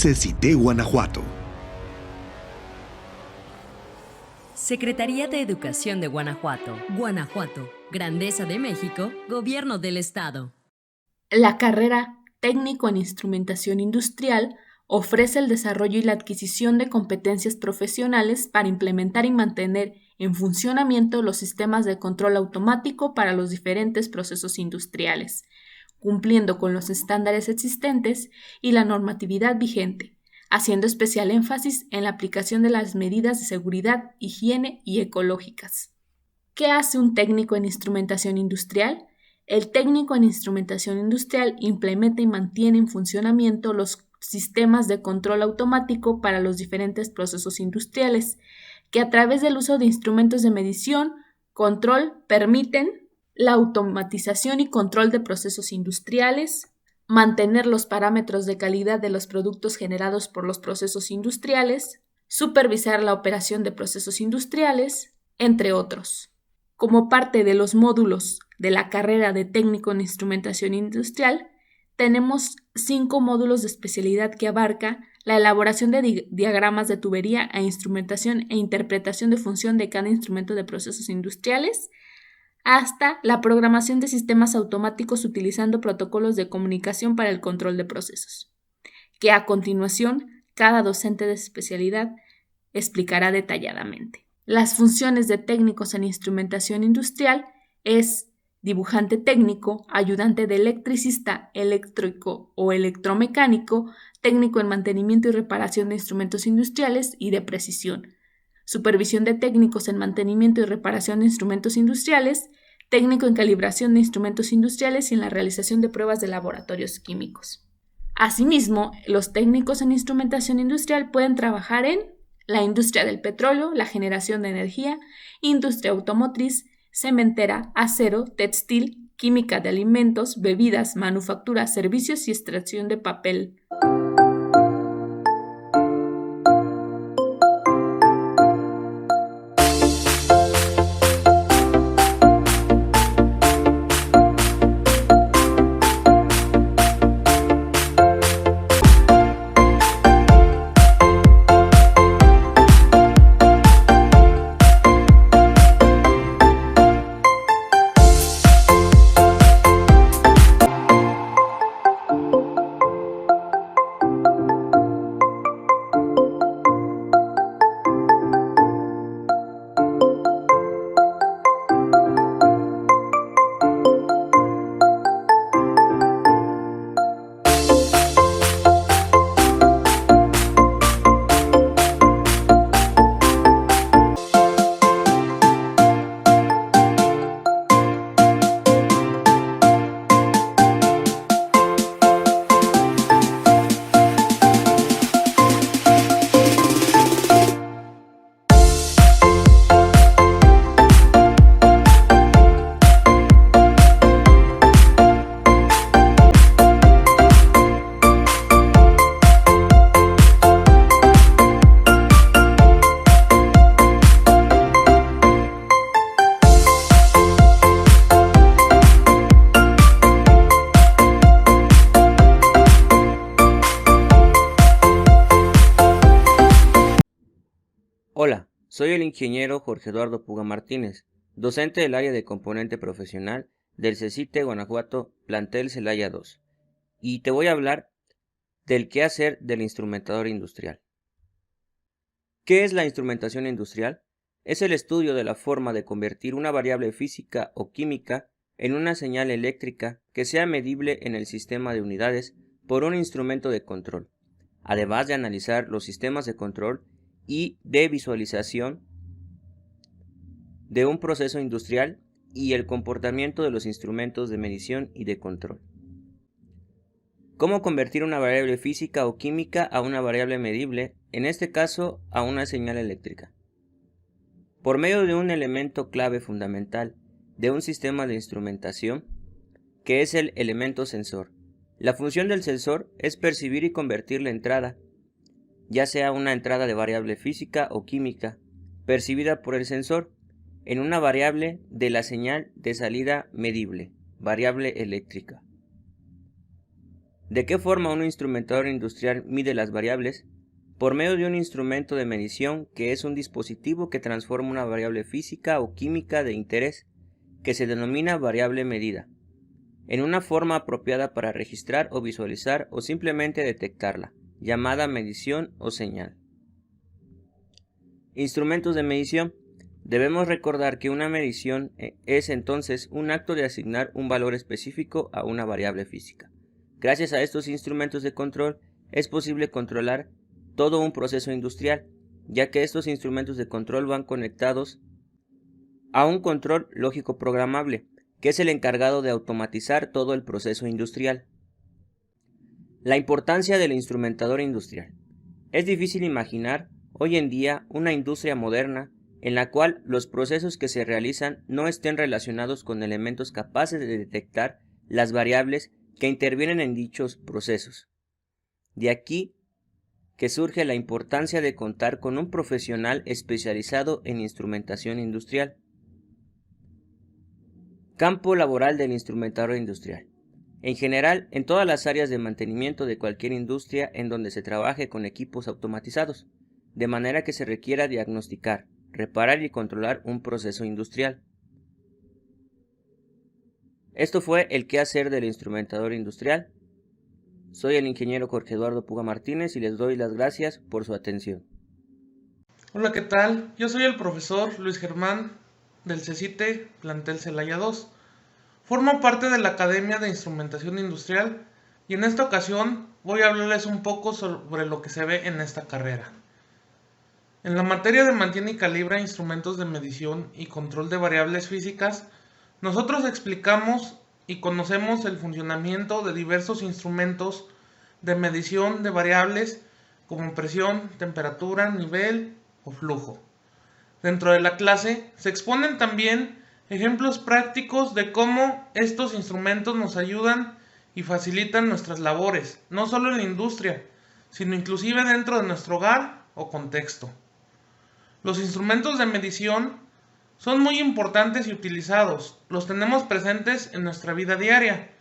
CECITE Guanajuato. Secretaría de Educación de Guanajuato. Guanajuato, Grandeza de México, Gobierno del Estado. La carrera Técnico en Instrumentación Industrial ofrece el desarrollo y la adquisición de competencias profesionales para implementar y mantener en funcionamiento los sistemas de control automático para los diferentes procesos industriales, cumpliendo con los estándares existentes y la normatividad vigente, haciendo especial énfasis en la aplicación de las medidas de seguridad, higiene y ecológicas. ¿Qué hace un técnico en instrumentación industrial? El técnico en instrumentación industrial implementa y mantiene en funcionamiento los sistemas de control automático para los diferentes procesos industriales, que a través del uso de instrumentos de medición, control, permiten la automatización y control de procesos industriales, mantener los parámetros de calidad de los productos generados por los procesos industriales, supervisar la operación de procesos industriales, entre otros. Como parte de los módulos de la carrera de técnico en instrumentación industrial, tenemos 5 módulos de especialidad que abarca la elaboración de diagramas de tubería e instrumentación e interpretación de función de cada instrumento de procesos industriales, hasta la programación de sistemas automáticos utilizando protocolos de comunicación para el control de procesos, que a continuación cada docente de especialidad explicará detalladamente. Las funciones de técnicos en instrumentación industrial es dibujante técnico, ayudante de electricista, eléctrico o electromecánico, técnico en mantenimiento y reparación de instrumentos industriales y de precisión, supervisión de técnicos en mantenimiento y reparación de instrumentos industriales, técnico en calibración de instrumentos industriales y en la realización de pruebas de laboratorios químicos. Asimismo, los técnicos en instrumentación industrial pueden trabajar en la industria del petróleo, la generación de energía, industria automotriz, cementera, acero, textil, química de alimentos, bebidas, manufactura, servicios y extracción de papel. Hola, soy el ingeniero Jorge Eduardo Puga Martínez, docente del área de componente profesional del CECITE Guanajuato, plantel Celaya 2, y te voy a hablar del quehacer del instrumentador industrial. ¿Qué es la instrumentación industrial? Es el estudio de la forma de convertir una variable física o química en una señal eléctrica que sea medible en el sistema de unidades por un instrumento de control, además de analizar los sistemas de control y de visualización de un proceso industrial y el comportamiento de los instrumentos de medición y de control. ¿Cómo convertir una variable física o química a una variable medible, en este caso a una señal eléctrica? Por medio de un elemento clave fundamental de un sistema de instrumentación, que es el elemento sensor. La función del sensor es percibir y convertir la entrada, ya sea una entrada de variable física o química, percibida por el sensor, en una variable de la señal de salida medible, variable eléctrica. ¿De qué forma un instrumentador industrial mide las variables? Por medio de un instrumento de medición que es un dispositivo que transforma una variable física o química de interés, que se denomina variable medida, en una forma apropiada para registrar o visualizar o simplemente detectarla, llamada medición o señal. Instrumentos de medición. Debemos recordar que una medición es entonces un acto de asignar un valor específico a una variable física. Gracias a estos instrumentos de control es posible controlar todo un proceso industrial, ya que estos instrumentos de control van conectados a un control lógico programable, que es el encargado de automatizar todo el proceso industrial. La importancia del instrumentador industrial. Es difícil imaginar hoy en día una industria moderna en la cual los procesos que se realizan no estén relacionados con elementos capaces de detectar las variables que intervienen en dichos procesos. De aquí que surge la importancia de contar con un profesional especializado en instrumentación industrial. Campo laboral del instrumentador industrial. En general, en todas las áreas de mantenimiento de cualquier industria en donde se trabaje con equipos automatizados, de manera que se requiera diagnosticar, reparar y controlar un proceso industrial. Esto fue el quehacer del instrumentador industrial. Soy el ingeniero Jorge Eduardo Puga Martínez y les doy las gracias por su atención. Hola, ¿qué tal? Yo soy el profesor Luis Germán del CECITE, plantel Celaya 2. Formo parte de la Academia de Instrumentación Industrial y en esta ocasión voy a hablarles un poco sobre lo que se ve en esta carrera. En la materia de mantiene y calibra instrumentos de medición y control de variables físicas, nosotros explicamos y conocemos el funcionamiento de diversos instrumentos de medición de variables como presión, temperatura, nivel o flujo. Dentro de la clase se exponen también ejemplos prácticos de cómo estos instrumentos nos ayudan y facilitan nuestras labores, no solo en la industria, sino inclusive dentro de nuestro hogar o contexto. Los instrumentos de medición son muy importantes y utilizados, los tenemos presentes en nuestra vida diaria,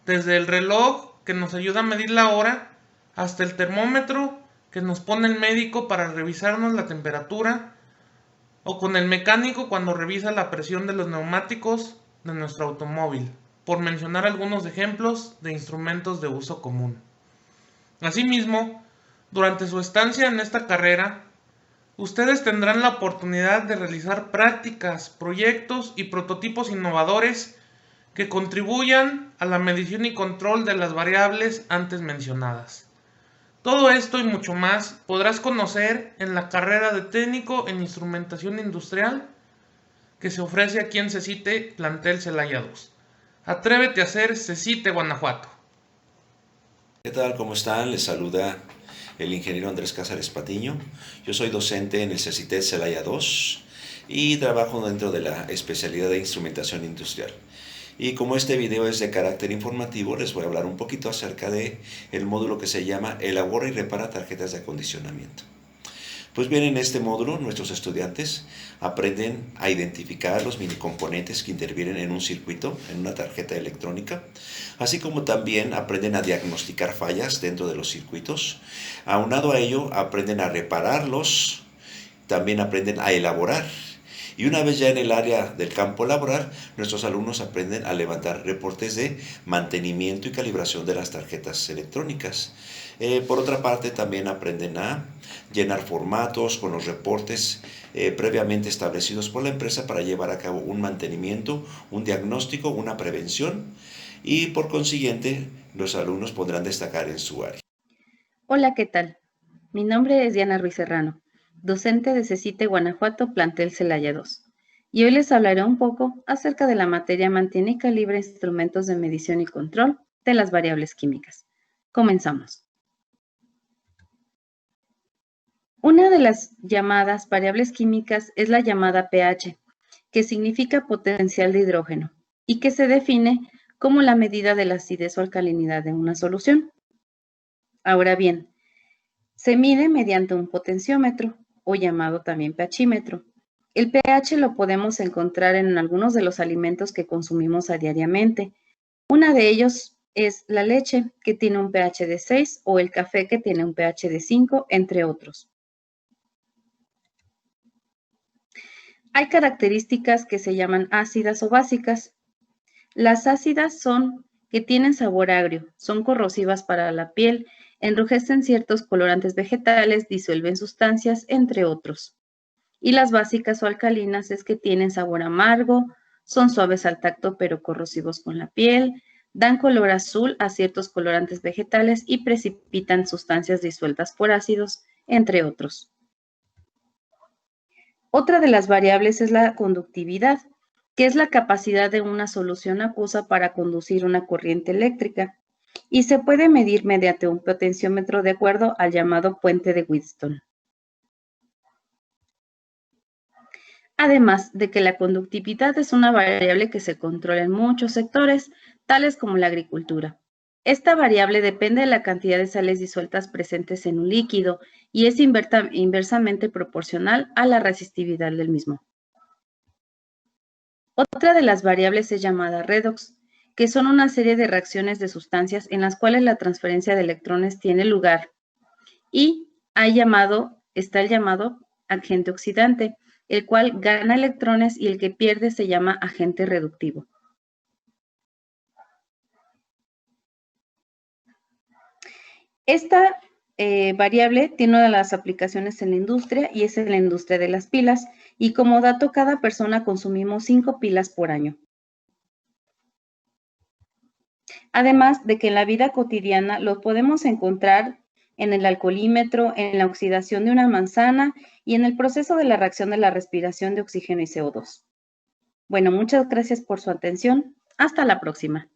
desde el reloj que nos ayuda a medir la hora, hasta el termómetro que nos pone el médico para revisarnos la temperatura, o con el mecánico cuando revisa la presión de los neumáticos de nuestro automóvil, por mencionar algunos ejemplos de instrumentos de uso común. Asimismo, durante su estancia en esta carrera, ustedes tendrán la oportunidad de realizar prácticas, proyectos y prototipos innovadores que contribuyan a la medición y control de las variables antes mencionadas. Todo esto y mucho más podrás conocer en la carrera de técnico en instrumentación industrial que se ofrece aquí en CECITE, plantel Celaya 2. Atrévete a ser CECITE Guanajuato. ¿Qué tal? ¿Cómo están? Les saluda el ingeniero Andrés Cázares Patiño. Yo soy docente en el CECITE Celaya 2 y trabajo dentro de la especialidad de instrumentación industrial. Y como este video es de carácter informativo, les voy a hablar un poquito acerca de el módulo que se llama Elabora y repara tarjetas de acondicionamiento. Pues bien, en este módulo nuestros estudiantes aprenden a identificar los minicomponentes que intervienen en un circuito, en una tarjeta electrónica, así como también aprenden a diagnosticar fallas dentro de los circuitos. Aunado a ello, aprenden a repararlos, también aprenden a elaborar. Y una vez ya en el área del campo laboral, nuestros alumnos aprenden a levantar reportes de mantenimiento y calibración de las tarjetas electrónicas. Por otra parte, también aprenden a llenar formatos con los reportes previamente establecidos por la empresa para llevar a cabo un mantenimiento, un diagnóstico, una prevención y por consiguiente los alumnos podrán destacar en su área. Hola, ¿qué tal? Mi nombre es Diana Ruiz Serrano, docente de CECITE Guanajuato, plantel Celaya 2, y hoy les hablaré un poco acerca de la materia mantiene y calibra instrumentos de medición y control de las variables químicas. Comenzamos. Una de las llamadas variables químicas es la llamada pH, que significa potencial de hidrógeno, y que se define como la medida de la acidez o alcalinidad de una solución. Ahora bien, se mide mediante un potenciómetro, o llamado también pHímetro. El pH lo podemos encontrar en algunos de los alimentos que consumimos diariamente. Una de ellos es la leche, que tiene un pH de 6, o el café, que tiene un pH de 5, entre otros. Hay características que se llaman ácidas o básicas. Las ácidas son que tienen sabor agrio, son corrosivas para la piel, enrojecen ciertos colorantes vegetales, disuelven sustancias, entre otros. Y las básicas o alcalinas es que tienen sabor amargo, son suaves al tacto pero corrosivos con la piel, dan color azul a ciertos colorantes vegetales y precipitan sustancias disueltas por ácidos, entre otros. Otra de las variables es la conductividad, que es la capacidad de una solución acuosa para conducir una corriente eléctrica, y se puede medir mediante un potenciómetro de acuerdo al llamado puente de Wheatstone. Además de que la conductividad es una variable que se controla en muchos sectores, tales como la agricultura. Esta variable depende de la cantidad de sales disueltas presentes en un líquido y es inversamente proporcional a la resistividad del mismo. Otra de las variables es llamada redox, que son una serie de reacciones de sustancias en las cuales la transferencia de electrones tiene lugar. Y está el llamado agente oxidante, el cual gana electrones, y el que pierde se llama agente reductivo. Esta variable tiene una de las aplicaciones en la industria y es en la industria de las pilas, y como dato, cada persona consumimos 5 pilas por año. Además de que en la vida cotidiana lo podemos encontrar en el alcoholímetro, en la oxidación de una manzana y en el proceso de la reacción de la respiración de oxígeno y CO2. Bueno, muchas gracias por su atención. Hasta la próxima.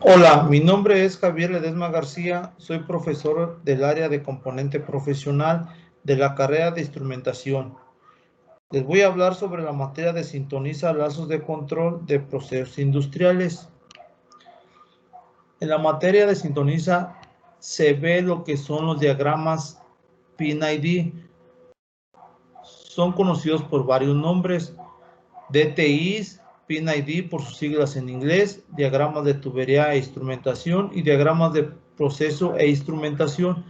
Hola, mi nombre es Javier Ledesma García, soy profesor del área de componente profesional de la carrera de instrumentación. Les voy a hablar sobre la materia de sintoniza lazos de control de procesos industriales. En la materia de sintoniza se ve lo que son los diagramas PIN-ID. Son conocidos por varios nombres: DTIs, PIN-ID por sus siglas en inglés, diagramas de tubería e instrumentación y diagramas de proceso e instrumentación.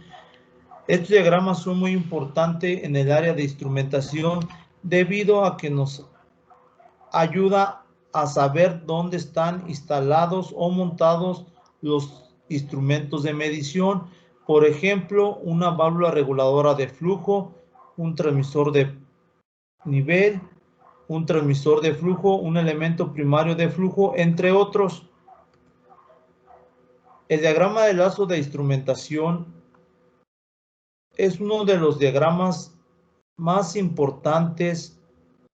Estos diagramas son muy importantes en el área de instrumentación debido a que nos ayuda a saber dónde están instalados o montados los instrumentos de medición. Por ejemplo, una válvula reguladora de flujo, un transmisor de nivel, un transmisor de flujo, un elemento primario de flujo, entre otros. El diagrama de lazo de instrumentación es uno de los diagramas más importantes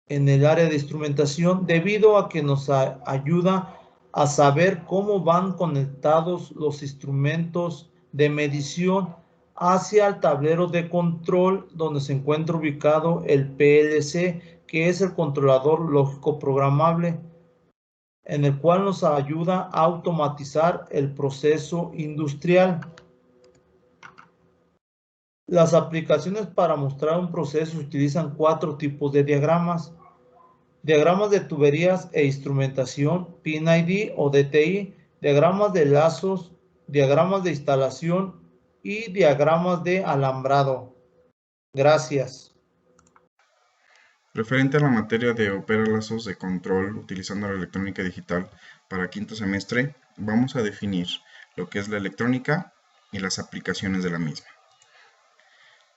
en el área de instrumentación debido a que nos ayuda a saber cómo van conectados los instrumentos de medición hacia el tablero de control donde se encuentra ubicado el PLC, que es el controlador lógico programable, en el cual nos ayuda a automatizar el proceso industrial. Las aplicaciones para mostrar un proceso utilizan 4 tipos de diagramas: diagramas de tuberías e instrumentación, PIN-ID o DTI, diagramas de lazos, diagramas de instalación y diagramas de alambrado. Gracias. Referente a la materia de operar lazos de control utilizando la electrónica digital para quinto semestre, vamos a definir lo que es la electrónica y las aplicaciones de la misma.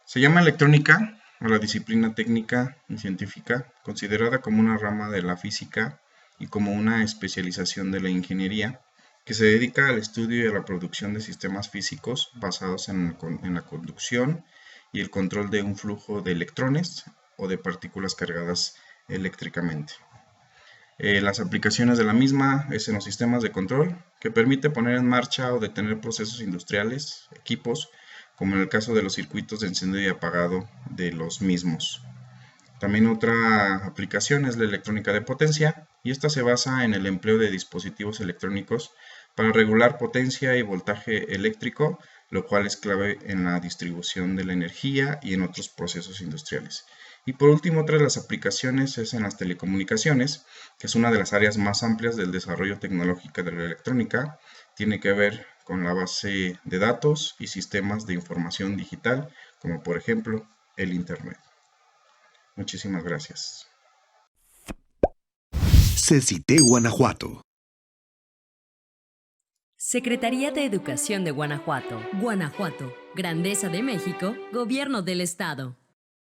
Se llama electrónica a la disciplina técnica y científica considerada como una rama de la física y como una especialización de la ingeniería que se dedica al estudio y a la producción de sistemas físicos basados en la conducción y el control de un flujo de electrones o de partículas cargadas eléctricamente. Las aplicaciones de la misma es en los sistemas de control, que permite poner en marcha o detener procesos industriales, equipos, como en el caso de los circuitos de encendido y apagado de los mismos. También otra aplicación es la electrónica de potencia, y esta se basa en el empleo de dispositivos electrónicos para regular potencia y voltaje eléctrico, lo cual es clave en la distribución de la energía y en otros procesos industriales. Y por último, otra de las aplicaciones es en las telecomunicaciones, que es una de las áreas más amplias del desarrollo tecnológico de la electrónica. Tiene que ver con la base de datos y sistemas de información digital, como por ejemplo el Internet. Muchísimas gracias. CECITE Guanajuato. Secretaría de Educación de Guanajuato. Guanajuato, Grandeza de México, Gobierno del Estado.